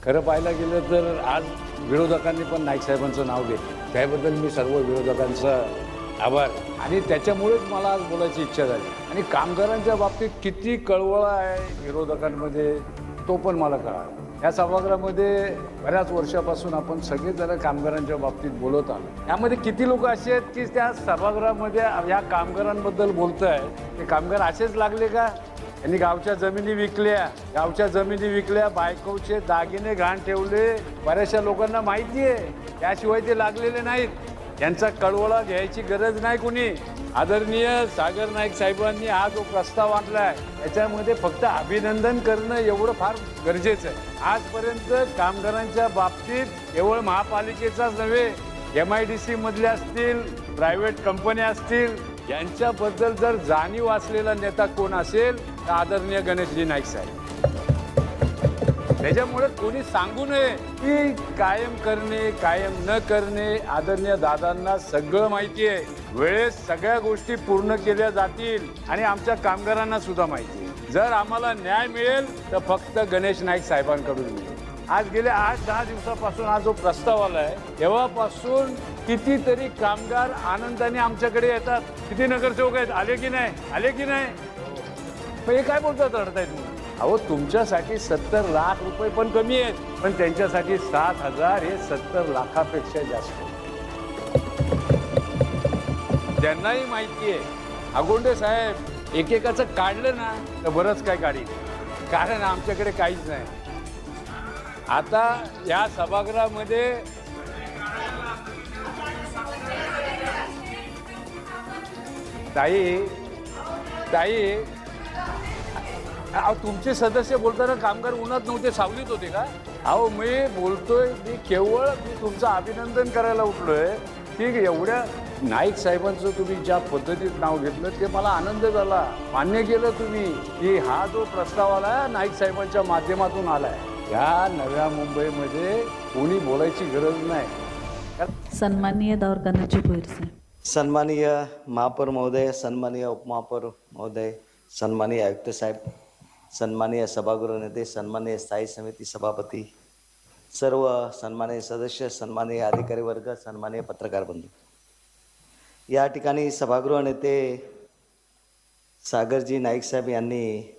खरं पाहायला गेलं तर आज विरोधकांनी पण नाईक साहेबांचं नाव घेतलं, त्याबद्दल मी सर्व विरोधकांचा आभार. आणि त्याच्यामुळेच मला आज बोलायची इच्छा झाली. आणि कामगारांच्या बाबतीत किती कळवळा आहे विरोधकांमध्ये तो पण मला कळाला. या सभागृहामध्ये बऱ्याच वर्षापासून आपण सगळेजण कामगारांच्या बाबतीत बोलत आलो. यामध्ये किती लोक असे आहेत की त्या सभागृहामध्ये या कामगारांबद्दल बोलत आहे, ते कामगार असेच लागले का? यांनी गावच्या जमिनी विकल्या, बायकोचे दागिने घाण ठेवले, बऱ्याचशा लोकांना माहिती आहे, त्याशिवाय ते लागलेले नाहीत. यांचा कळवळा घ्यायची गरज नाही कुणी. आदरणीय सागर नाईक साहेबांनी हा जो प्रस्ताव आणलाय त्याच्यामध्ये फक्त अभिनंदन करणं एवढं फार गरजेचं आहे. आजपर्यंत कामगारांच्या बाबतीत केवळ महापालिकेचाच नव्हे, MIDC मधल्या असतील, प्रायव्हेट कंपन्या असतील, यांच्याबद्दल जर जाणीव असलेला नेता कोण असेल तर आदरणीय गणेशजी नाईक साहेब. त्याच्यामुळे कोणी सांगू नये की कायम करणे कायम न करणे. आदरणीय दादांना सगळं माहिती आहे, वेळेस सगळ्या गोष्टी पूर्ण केल्या जातील आणि आमच्या कामगारांना सुद्धा माहिती आहे. जर आम्हाला न्याय मिळेल तर फक्त गणेश नाईक साहेबांकडून मिळेल. आज गेल्या 8-10 दिवसापासून हा जो प्रस्ताव आलाय तेव्हापासून कितीतरी कामगार आनंदाने आमच्याकडे येतात. किती नगरसेवक आहेत, आले की नाही? हे काय बोलतात, रडताय तुम्ही? अहो, तुमच्यासाठी 70 लाख रुपये पण कमी आहेत, पण त्यांच्यासाठी 7,000 हे 70 लाखापेक्षा जास्त. त्यांनाही माहिती आहे. अगोंडे साहेब एकेकाचं काढलं ना तर बरंच काय काढी, कारण आमच्याकडे काहीच नाही. आता या सभागृहामध्ये ताई अहो, तुमचे सदस्य बोलताना कामगार उन्हात नव्हते, सावलीत होते का? अहो, मी बोलतोय, मी केवळ तुमचं अभिनंदन करायला उठलोय की एवढ्या नाईक साहेबांचं तुम्ही ज्या पद्धतीत नाव घेतलं ते मला आनंद झाला. मान्य केलं तुम्ही की हा जो प्रस्ताव आला नाईक साहेबांच्या माध्यमातून आलाय. या नव्या मुंबईमध्ये कोणी बोलायची गरज नाही. सन्माननीय दौरकरणाची भुईरसे. सन्माननीय महापौर महोदय, सन्माननीय उपमहापौर महोदय, सन्माननीय आयुक्त साहेब, सन्माननीय सभागृह नेते, सन्माननीय स्थायी समिती सभापती, सर्व सन्माननीय सदस्य, सन्माननीय अधिकारी वर्ग, सन्माननीय पत्रकार बंधू, या ठिकाणी सभागृह नेते सागरजी नाईक साहेब यांनी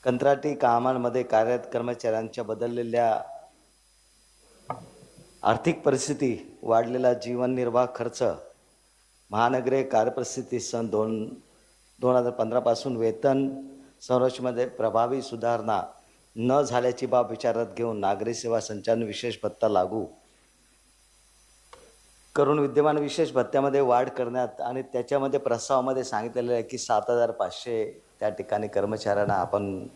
कंत्राटी कामांमध्ये कार्यरत कर्मचाऱ्यांच्या बदललेल्या आर्थिक परिस्थिती, वाढलेला जीवननिर्वाह खर्च, महानगरे कार्यपरिस्थिती, सन 2015 पासून वेतन संरचनेमध्ये प्रभावी सुधारणा न झाल्याची बाब विचारात घेऊन नागरी सेवा संचालन विशेष भत्ता लागू करून विद्यमान विशेष भत्त्यामध्ये वाढ करण्यात आणि त्याच्यामध्ये प्रस्तावामध्ये सांगितलेलं आहे की 7,500 त्या ठिकाणी कर्मचाऱ्यांना आपण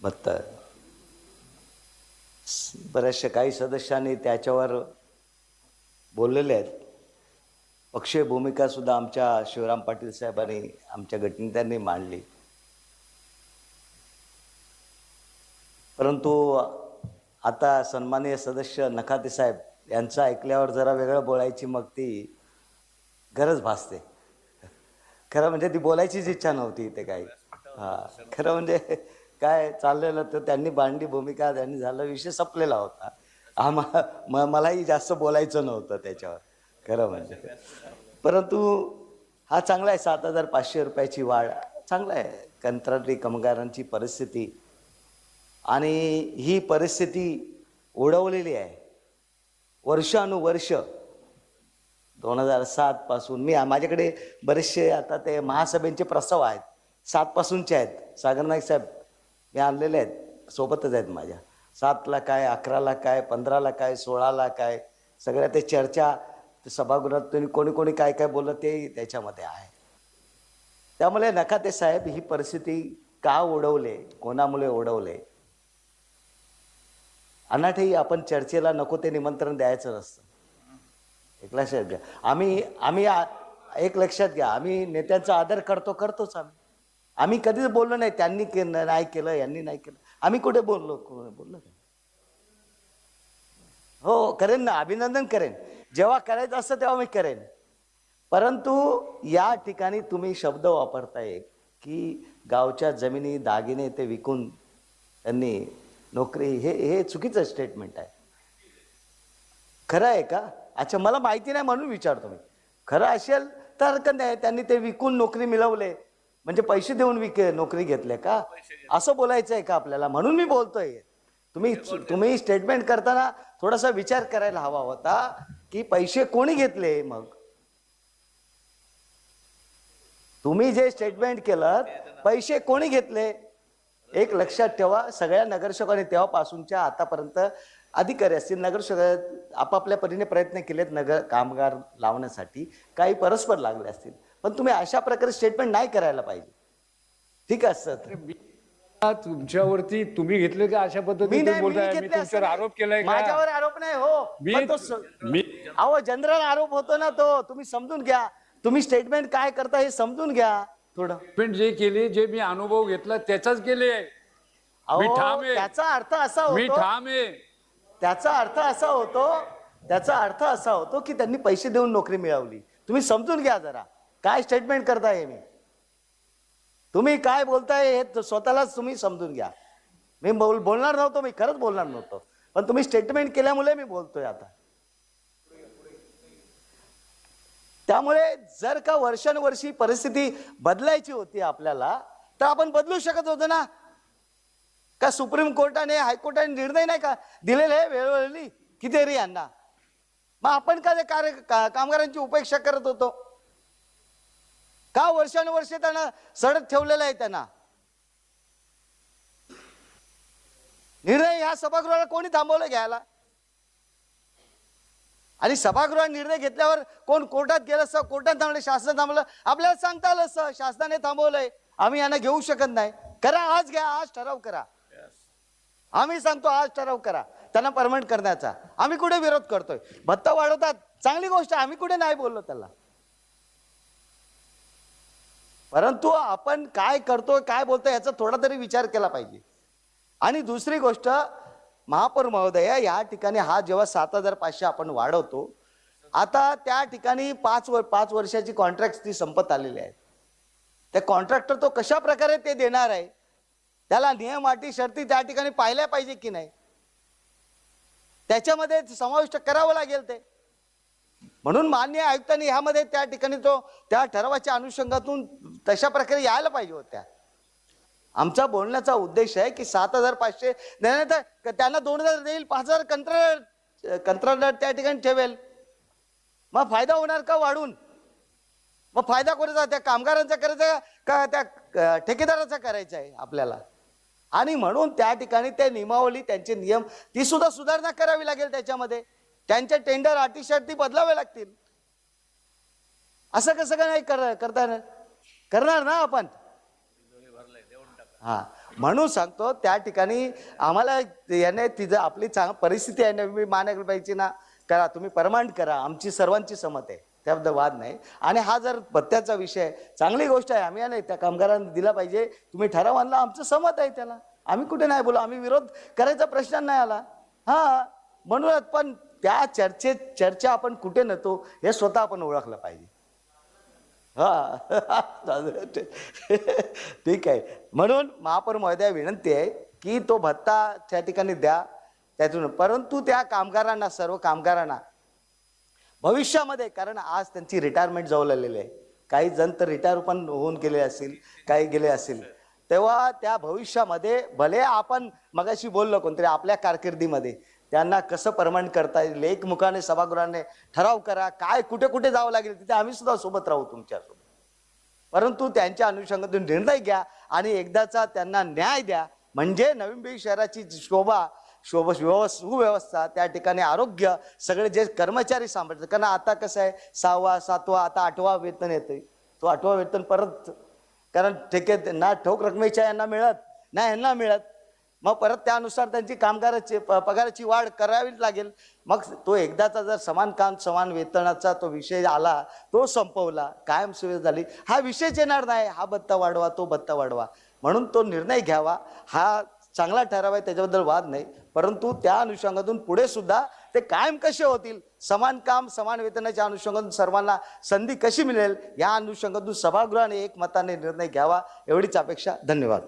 भत्ता. बऱ्याचशा काही सदस्यांनी त्याच्यावर बोललेले आहेत. पक्षीय भूमिका सुद्धा आमच्या शिवराम पाटील साहेबांनी, आमच्या गटनेत्यांनी मांडली. परंतु आता सन्माननीय सदस्य नखाते साहेब यांचं ऐकल्यावर जरा वेगळं बोलायची मग ती गरज भासते. खरं म्हणजे ती बोलायचीच इच्छा नव्हती ते काही. खरं म्हणजे काय चाललेलं तर त्यांनी मांडली भूमिका, त्यांनी झालं, विषय संपलेला होता. मलाही जास्त बोलायचं नव्हतं त्याच्यावर खरं म्हणजे. परंतु हा चांगला आहे, 7,500 रुपयाची वाढ चांगला आहे. कंत्राटी कामगारांची परिस्थिती आणि ही परिस्थिती ओढवलेली आहे वर्षानुवर्ष. 2007 पासून माझ्याकडे बरेचसे आता ते महासभेचे प्रस्ताव आहेत, 7 पासूनचे आहेत. सागर नाईक साहेब मी आणलेले आहेत, सोबतच आहेत माझ्या. 7ला काय, 11ला काय, 15ला काय, 16ला काय, सगळ्या ते चर्चा सभागृहात तुम्ही कोणी काय काय बोललं ते त्याच्यामध्ये आहे. त्यामुळे नखाते साहेब ही परिस्थिती का ओढवले, कोणामुळे ओढवले, अनाठही आपण चर्चेला नको ते निमंत्रण द्यायचं नसतं. एक लक्षात घ्या. आम्ही एक लक्षात घ्या, आम्ही नेत्यांचा आदर करतोच. आम्ही कधीच बोललो नाही त्यांनी नाही केलं, यांनी नाही केलं. आम्ही कुठे बोललो का? हो, करेन ना, अभिनंदन करेन. जेव्हा करायचं असतं तेव्हा मी करेन. परंतु या ठिकाणी तुम्ही शब्द वापरताय की गावच्या जमिनी दागिने ते विकून त्यांनी नोकरी हे चुकीचं स्टेटमेंट आहे. खरं आहे का? अच्छा, मला माहिती नाही म्हणून विचारतो मी. खरं असेल तर हरकत नाही. त्यांनी ते विकून नोकरी मिळवले म्हणजे पैसे देऊन नोकरी घेतले का, असं बोलायचं आहे का आपल्याला? म्हणून मी बोलतोय. तुम्ही स्टेटमेंट करताना थोडासा विचार करायला हवा होता की पैसे कोणी घेतले. मग तुम्ही जे स्टेटमेंट केलं पैसे कोणी घेतले एक लक्षात ठेवा. सगळ्या नगरसेवकांनी तेव्हापासूनच्या आतापर्यंत अधिकारी असतील, नगरसेवक आपापल्या परीने प्रयत्न केलेत नगर कामगार लावण्यासाठी, काही परस्पर लागले असतील, पण तुम्ही अशा प्रकारे स्टेटमेंट नाही करायला पाहिजे. ठीक आहे सर. तुमच्यावरती तुम्ही घेतले का अशा पद्धतीने बोलताय? मी तुमच्यावर आरोप केलाय का? माझ्यावर आरोप नाही हो. अहो जनरल आरोप होतो ना तो. तुम्ही समजून घ्या. तुम्ही स्टेटमेंट काय करता हे समजून घ्या थोडं. पण जे केले, जे मी अनुभव घेतला त्याचाच केले. मी ठाम आहे. त्याचा अर्थ असा होतो, मी ठाम आहे. त्याचा अर्थ असा होतो की त्यांनी पैसे देऊन नोकरी मिळवली. तुम्ही समजून घ्या जरा काय स्टेटमेंट करताय. तुम्ही काय बोलताय हे स्वतःलाच तुम्ही समजून घ्या. मी बोलणार नव्हतो, मी खरंच बोलणार नव्हतो, पण तुम्ही स्टेटमेंट केल्यामुळे मी बोलतोय आता. त्यामुळे जर का वर्षानुवर्षी परिस्थिती बदलायची होती आपल्याला तर आपण बदलू शकत होतो ना. का सुप्रीम कोर्टाने हायकोर्टाने निर्णय नाही का दिलेले वेळोवेळी कितीतरी यांना? मग आपण का कामगारांची उपेक्षा करत होतो का? वर्षानुवर्ष त्यांना सडक ठेवलेला आहे. त्यांना निर्णय ह्या सभागृहाला कोणी थांबवलं घ्यायला? आणि सभागृहात निर्णय घेतल्यावर कोण कोर्टात गेलं असतं, कोर्टात थांबलं, शासन थांबलं, आपल्याला सांगता आलं असतं शासनाने थांबवलंय, आम्ही यांना घेऊ शकत नाही. करा, आज घ्या, आज ठराव करा. आम्ही सांगतो आज ठराव करा त्यांना परमनंट करण्याचा. आम्ही कुठे विरोध करतोय? भत्ता वाढवतात, चांगली गोष्ट, आम्ही कुठे नाही बोललो त्याला. परंतु आपण काय करतोय, काय बोलतोय याचा थोडा तरी विचार केला पाहिजे. आणि दुसरी गोष्ट, महापौर महोदय, या ठिकाणी हा जेव्हा 7,500 आपण वाढवतो, आता त्या ठिकाणी 5 वर्षाची कॉन्ट्रॅक्ट ती संपत आलेली आहे. त्या कॉन्ट्रॅक्टर तो कशा प्रकारे ते देणार आहे, त्याला नियम अटी शर्ती त्या ठिकाणी पाहिल्या पाहिजे की नाही, त्याच्यामध्ये समाविष्ट करावं लागेल ते. म्हणून माननीय आयुक्तांनी ह्यामध्ये त्या ठिकाणी तो त्या ठरावाच्या अनुषंगातून तशा प्रकारे यायला पाहिजे होत्या. आमचा बोलण्याचा उद्देश आहे की 7,500 देण्यात त्यांना 2,000 देईल, 5,000 कंत्राटदार त्या ठिकाणी ठेवेल. मग फायदा होणार का वाढून? मग फायदा कोणाचा? त्या कामगारांचा करायचा का त्या ठेकेदाराचा करायचा आहे आपल्याला? आणि म्हणून त्या ठिकाणी त्या नियमावली, त्यांचे नियम, ती सुद्धा सुधारणा करावी लागेल. त्याच्यामध्ये त्यांच्या टेंडर अटी शर्ती बदलावे लागतील. असं कसं काय नाही करणार ना आपण? हा, म्हणून सांगतो त्या ठिकाणी आम्हाला याने तिचं आपली परिस्थिती आहे ना, मी मान्य पाहिजे ना. करा, तुम्ही परमानंट करा, आमची सर्वांची सहमत आहे, त्याबद्दल वाद नाही. आणि हा जर भत्त्याचा विषय चांगली गोष्ट आहे, आम्ही नाही त्या कामगारांना दिला पाहिजे. तुम्ही ठराव आणला, आमचं सहमत आहे त्याला, आम्ही कुठे नाही बोलू, आम्ही विरोध करायचा प्रश्न नाही आला. हा, म्हणूनच पण त्या चर्चा आपण कुठे नव्हतो हे स्वतः आपण ओळखलं पाहिजे. हा ठीक आहे. म्हणून महापौर महोदया विनंती आहे की तो भत्ता त्या ठिकाणी द्या त्यातून. परंतु त्या कामगारांना, सर्व कामगारांना भविष्यामध्ये, कारण आज त्यांची रिटायरमेंट जवळ आलेली आहे, काही जण तर रिटायर पण होऊन गेले असतील, काही गेले असतील, तेव्हा त्या भविष्यामध्ये भले आपण मगाशी बोललो कोणतरी आपल्या कारकिर्दीमध्ये त्यांना कसं परमनंट करता येईल, एकमुखाने सभागृहाने ठराव करा, काय कुठे कुठे जावं लागेल तिथे आम्ही सुद्धा सोबत राहू तुमच्यासोबत. परंतु त्यांच्या अनुषंगातून निर्णय घ्या आणि एकदाचा त्यांना न्याय द्या, म्हणजे नवी मुंबई शहराची सुव्यवस्था, त्या ठिकाणी आरोग्य, सगळे जे कर्मचारी सांभाळतात. कारण आता कसं आहे, 6वा 7वा आता 8वा वेतन येतोय, तो 8वा वेतन परत, कारण ठेकेत ना ठोक रकमेच्या यांना मिळत ना यांना मिळत, मग परत त्यानुसार त्यांची कामगाराची पगाराची वाढ करावीच लागेल. मग तो एकदाचा जर समान काम समान वेतनाचा तो विषय आला, तो संपवला, कायम सुविधा झाली, हा विषयच येणार नाही. हा भत्ता वाढवा, तो भत्ता वाढवा, म्हणून तो निर्णय घ्यावा. हा चांगला ठराव आहे, त्याच्याबद्दल वाद नाही. परंतु त्या अनुषंगातून पुढे सुद्धा ते कायम कसे होतील, समान काम समान वेतनाच्या अनुषंगातून सर्वांना संधी कशी मिळेल, या अनुषंगातून सभागृहाने एकमताने निर्णय घ्यावा, एवढीच अपेक्षा. धन्यवाद.